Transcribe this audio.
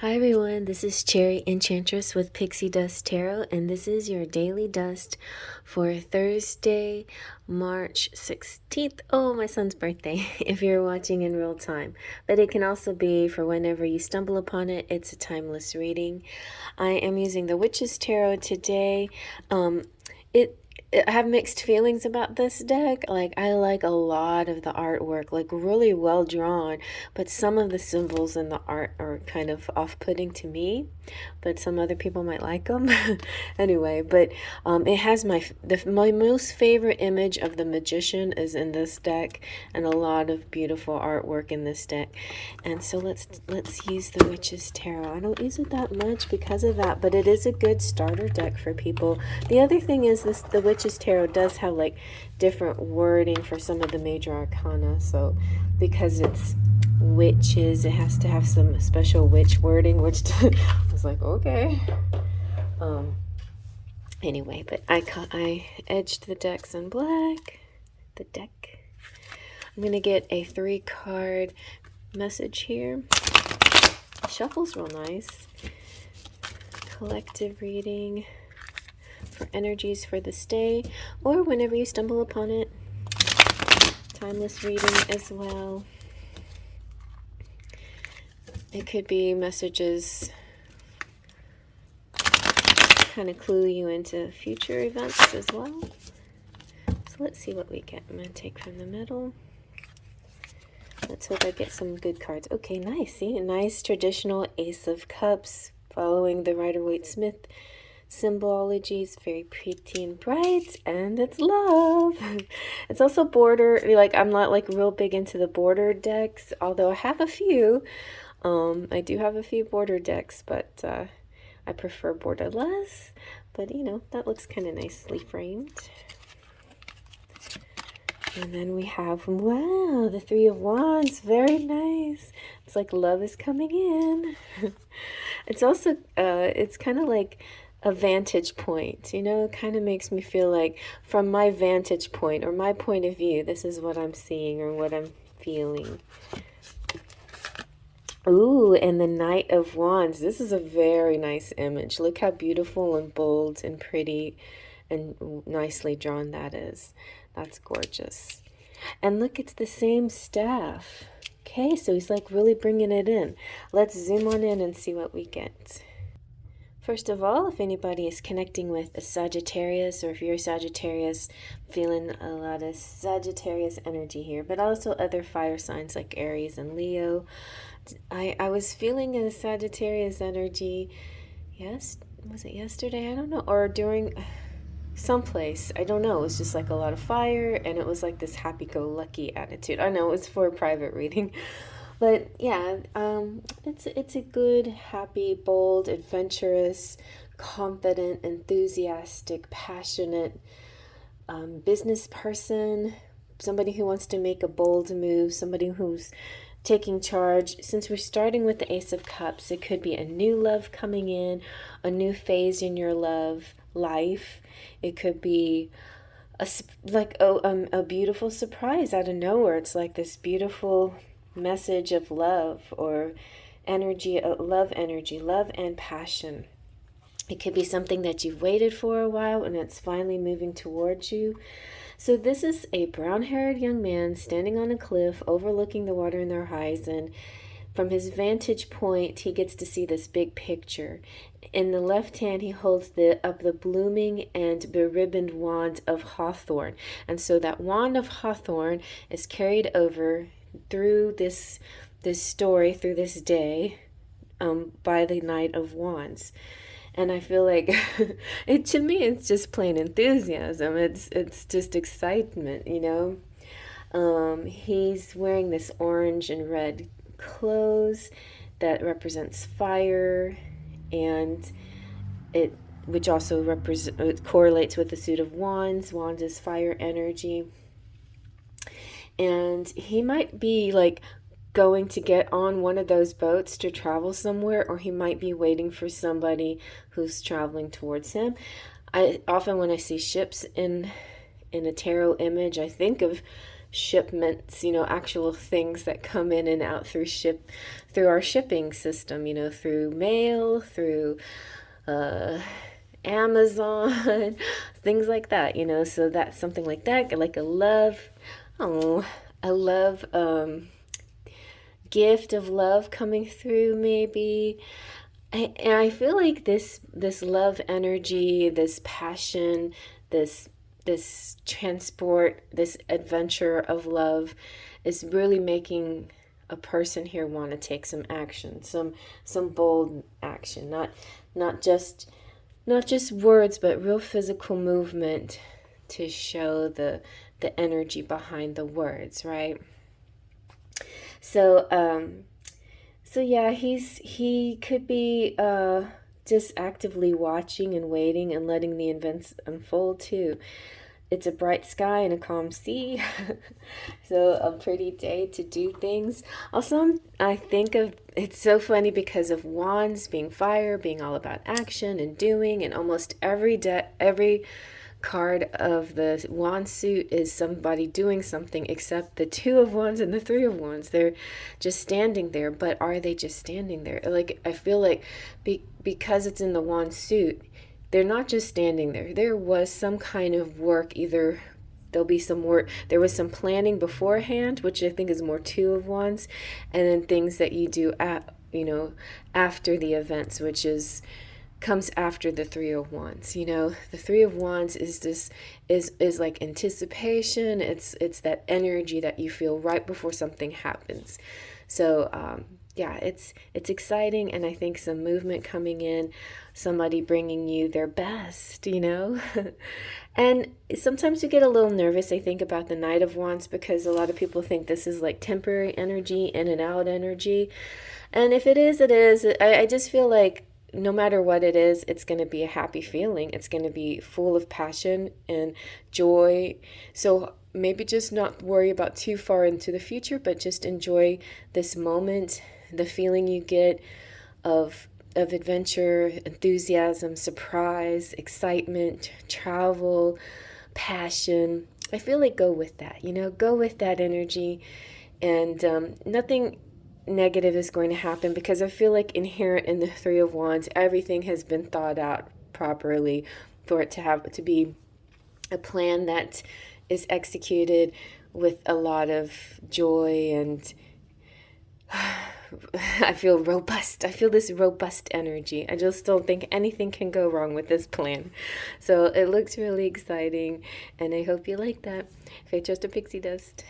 Hi everyone, this is Cherry Enchantress with Pixie Dust Tarot, and this is your daily dust for Thursday, March 16th. Oh, my son's birthday, if you're watching in real time. But it can also be for whenever you stumble upon it. It's a timeless reading. I am using the Witch's Tarot today. It I have mixed feelings about this deck. Like, I like a lot of the artwork, like really well drawn, but some of the symbols in the art are kind of off-putting to me, but some other people might like them. Anyway, but it has my most favorite image of the magician is in this deck, and a lot of beautiful artwork in this deck. And so let's use the Witch's Tarot. I don't use it that much because of that, but it is a good starter deck for people. The other thing is the Witch's Tarot does have like different wording for some of the major arcana, so because it's witches, it has to have some special witch wording, which I was like, okay. Anyway, but I edged the decks in black. The deck. I'm gonna get a 3-card message here. Shuffle's real nice. Collective reading for energies for this day, or whenever you stumble upon it. Timeless reading as well. It could be messages kind of clue you into future events as well. So let's see what we get. I'm going to take from the middle. Let's hope I get some good cards. Okay, nice. See, a nice traditional Ace of Cups following the Rider-Waite-Smith symbology. Is very pretty and bright, and it's love. It's also border, like, I'm not like real big into the border decks, although I have a few. I do have a few border decks, but I prefer borderless. But you know, that looks kind of nicely framed. And then we have, wow, the 3 of Wands. Very nice. It's like love is coming in. It's also, it's kind of like a vantage point, you know. It kind of makes me feel like from my vantage point or my point of view, this is what I'm seeing or what I'm feeling. Ooh, and the Knight of Wands. This is a very nice image. Look how beautiful and bold and pretty and nicely drawn that is. That's gorgeous. And look, it's the same staff. Okay, so he's like really bringing it in. Let's zoom on in and see what we get. First of all, if anybody is connecting with a Sagittarius, or if you're a Sagittarius, feeling a lot of Sagittarius energy here, but also other fire signs like Aries and Leo. I was feeling a Sagittarius energy, yes, was it yesterday? I don't know, or during someplace, I don't know. It was just like a lot of fire, and it was like this happy-go-lucky attitude. I know it's for a private reading. But yeah, it's a good, happy, bold, adventurous, confident, enthusiastic, passionate business person, somebody who wants to make a bold move, somebody who's taking charge. Since we're starting with the Ace of Cups, it could be a new love coming in, a new phase in your love life. It could be a beautiful surprise out of nowhere. It's like this beautiful message of love or energy, love and passion. It could be something that you've waited for a while and it's finally moving towards you. So this is a brown-haired young man standing on a cliff overlooking the water in the horizon. From his vantage point, he gets to see this big picture. In the left hand, he holds up the blooming and beribboned wand of hawthorn. And so that wand of hawthorn is carried over through this story, through this day, by the Knight of Wands. And I feel like to me, it's just plain enthusiasm. It's just excitement, you know. He's wearing this orange and red clothes that represents fire, and which also correlates with the suit of wands. Wands is fire energy, and he might be like going to get on one of those boats to travel somewhere, or he might be waiting for somebody who's traveling towards him. I often, when I see ships in a tarot image, I think of shipments, actual things that come in and out through our shipping system, through mail, through uh, Amazon, things like that, So that's something like that, like a love, oh, a love, gift of love coming through, maybe. And I feel like this love energy, this passion, this this transport, this adventure of love is really making a person here want to take some action, some bold action, not just words, but real physical movement to show the energy behind the words, right? So so yeah, he could be just actively watching and waiting and letting the events unfold too. It's a bright sky and a calm sea, so a pretty day to do things. Also, I think of it's so funny because of wands being fire, being all about action and doing, and almost every card of the wand suit is somebody doing something, except the two of wands and the three of wands. They're just standing there, but are they just standing there? Like, I feel like because it's in the wand suit, they're not just standing there. There was some kind of work, either there'll be some work, there was some planning beforehand, which I think is more two of wands, and then things that you do after the events, which comes after the three of wands. The three of wands is like anticipation. It's that energy that you feel right before something happens. So yeah, it's exciting, and I think some movement coming in, somebody bringing you their best. And sometimes you get a little nervous, I think, about the Knight of Wands, because a lot of people think this is like temporary energy, in and out energy. And if it is, it is. I just feel like no matter what it is, it's going to be a happy feeling. It's going to be full of passion and joy. So maybe just not worry about too far into the future, but just enjoy this moment, the feeling you get of adventure, enthusiasm, surprise, excitement, travel, passion. I feel like go with that, go with that energy, and nothing negative is going to happen, because I feel like inherent in the three of wands, everything has been thought out properly for it to be a plan that is executed with a lot of joy, and I feel robust. I feel this robust energy. I just don't think anything can go wrong with this plan. So it looks really exciting, and I hope you like that. Faith, Trust, and Pixie Dust.